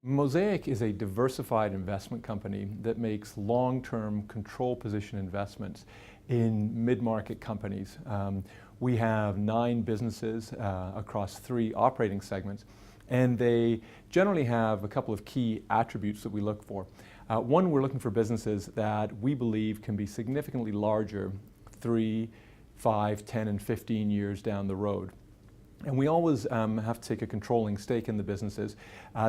Mosaic is a diversified investment company that makes long-term control position investments in mid-market companies. We have 9 businesses across 3 operating segments, and they generally have a couple of key attributes that we look for. One, we're looking for businesses that we believe can be significantly larger 3, 5, 10, and 15 years down the road. And we always have to take a controlling stake in the businesses.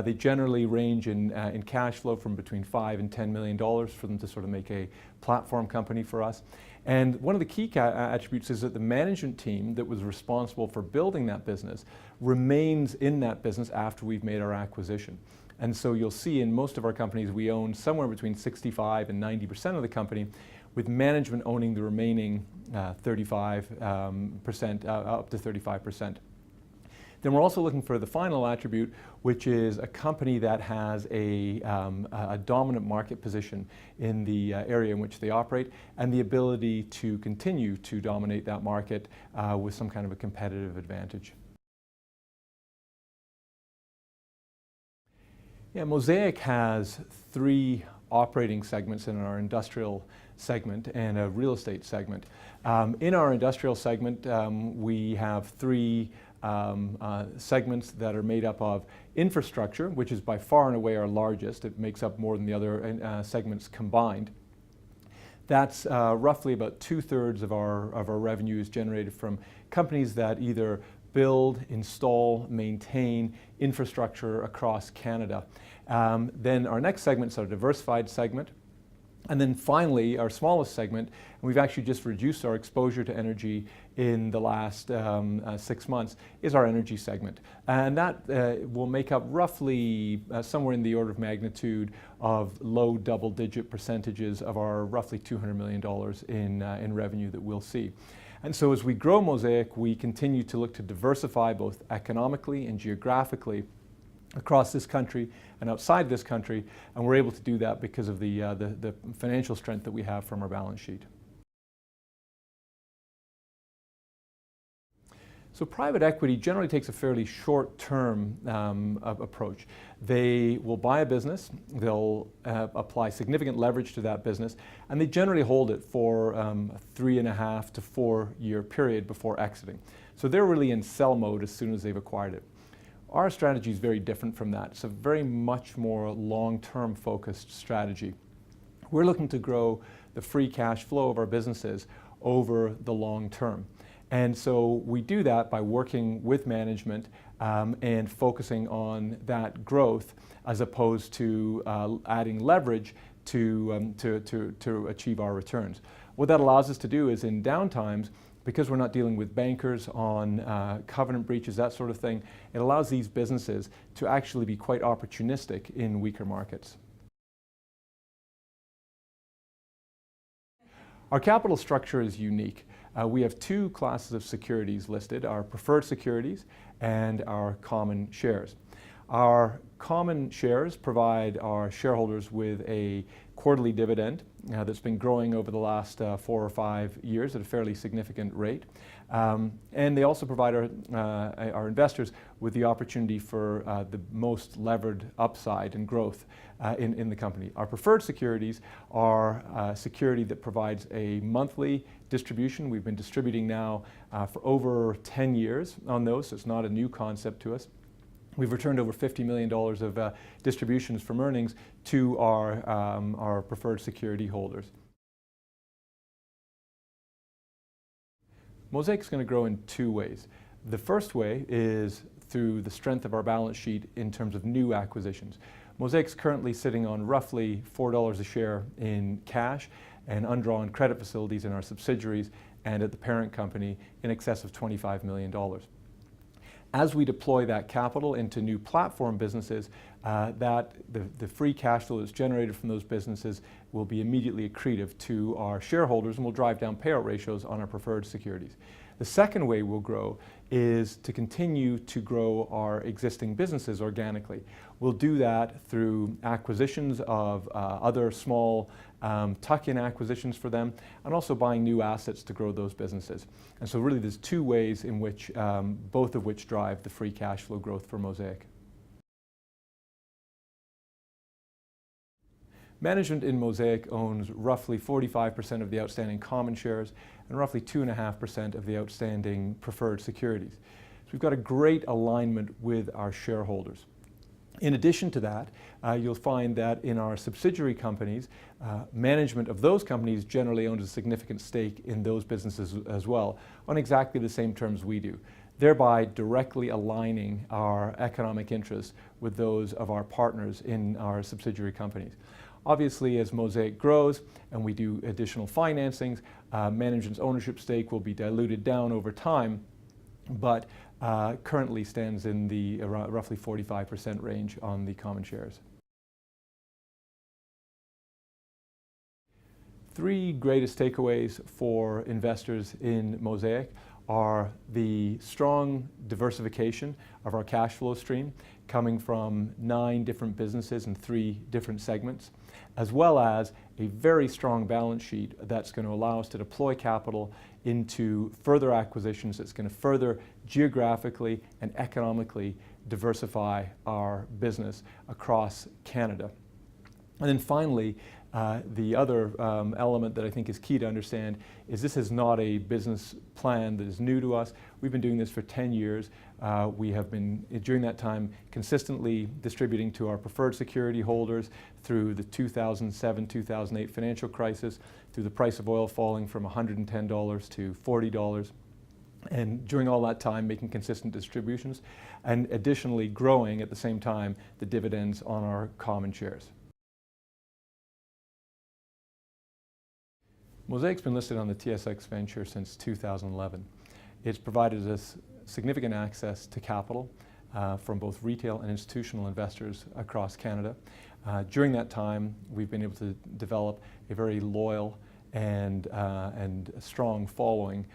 They generally range in cash flow from between $5 and $10 million for them to sort of make a platform company for us. And one of the key attributes is that the management team that was responsible for building that business remains in that business after we've made our acquisition. And so you'll see in most of our companies we own somewhere between 65 and 90% of the company, with management owning the remaining 35%, up to 35%. Then we're also looking for the final attribute, which is a company that has a dominant market position in the area in which they operate, and the ability to continue to dominate that market with some kind of a competitive advantage. Yeah, Mosaic has 3 operating segments in our industrial segment and a real estate segment. In our industrial segment, we have 3 segments that are made up of infrastructure, which is by far and away our largest. It makes up more than the other segments combined. That's roughly about 2/3 of our revenue is generated from companies that either build, install, maintain infrastructure across Canada. Then our next segment is our diversified segment. And then finally, our smallest segment, and we've actually just reduced our exposure to energy in the last 6 months, is our energy segment. And that will make up roughly somewhere in the order of magnitude of low double-digit percentages of our roughly $200 million in revenue that we'll see. And so as we grow Mosaic, we continue to look to diversify both economically and geographically across this country and outside this country, and we're able to do that because of the financial strength that we have from our balance sheet. So private equity generally takes a fairly short-term approach. They will buy a business, they'll apply significant leverage to that business, and they generally hold it for a 3.5 to 4 year period before exiting. So they're really in sell mode as soon as they've acquired it. Our strategy is very different from that. It's a very much more long-term focused strategy. We're looking to grow the free cash flow of our businesses over the long term. And so we do that by working with management and focusing on that growth as opposed to adding leverage to achieve our returns. What that allows us to do is in downtimes, because we're not dealing with bankers on covenant breaches, that sort of thing, it allows these businesses to actually be quite opportunistic in weaker markets. Our capital structure is unique. We have 2 classes of securities listed, our preferred securities and our common shares. Our common shares provide our shareholders with a quarterly dividend that's been growing over the last 4 or 5 years at a fairly significant rate. And they also provide our investors with the opportunity for the most levered upside and growth in the company. Our preferred securities are a security that provides a monthly distribution. We've been distributing now for over 10 years on those, so it's not a new concept to us. We've returned over $50 million of distributions from earnings to our preferred security holders. Mosaic's going to grow in 2 ways. The first way is through the strength of our balance sheet in terms of new acquisitions. Mosaic's currently sitting on roughly $4 a share in cash and undrawn credit facilities in our subsidiaries and at the parent company in excess of $25 million. As we deploy that capital into new platform businesses, the free cash flow that's generated from those businesses will be immediately accretive to our shareholders and will drive down payout ratios on our preferred securities. The second way we'll grow is to continue to grow our existing businesses organically. We'll do that through acquisitions of other small tuck-in acquisitions for them, and also buying new assets to grow those businesses. And so really there's 2 ways in which, both of which drive the free cash flow growth for Mosaic. Management in Mosaic owns roughly 45% of the outstanding common shares and roughly 2.5% of the outstanding preferred securities. So we've got a great alignment with our shareholders. In addition to that, you'll find that in our subsidiary companies, management of those companies generally owns a significant stake in those businesses as well, on exactly the same terms we do, thereby directly aligning our economic interests with those of our partners in our subsidiary companies. Obviously, as Mosaic grows and we do additional financings, management's ownership stake will be diluted down over time, but currently stands in the roughly 45% range on the common shares. Three greatest takeaways for investors in Mosaic are the strong diversification of our cash flow stream coming from 9 different businesses in 3 different segments, as well as a very strong balance sheet that's going to allow us to deploy capital into further acquisitions that's going to further geographically and economically diversify our business across Canada. And then finally, the other element that I think is key to understand is this is not a business plan that is new to us. We've been doing this for 10 years. We have been, during that time, consistently distributing to our preferred security holders through the 2007-2008 financial crisis, through the price of oil falling from $110 to $40. And during all that time, making consistent distributions, and additionally growing at the same time the dividends on our common shares. Mosaic's been listed on the TSX Venture since 2011. It's provided us significant access to capital from both retail and institutional investors across Canada. During that time, we've been able to develop a very loyal and strong following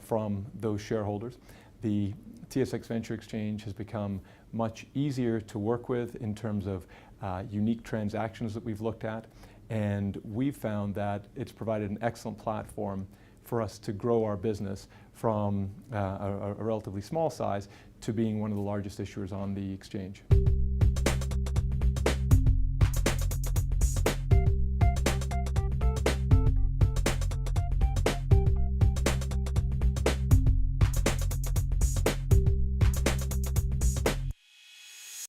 from those shareholders. The TSX Venture Exchange has become much easier to work with in terms of unique transactions that we've looked at. And we've found that it's provided an excellent platform for us to grow our business from a relatively small size to being one of the largest issuers on the exchange.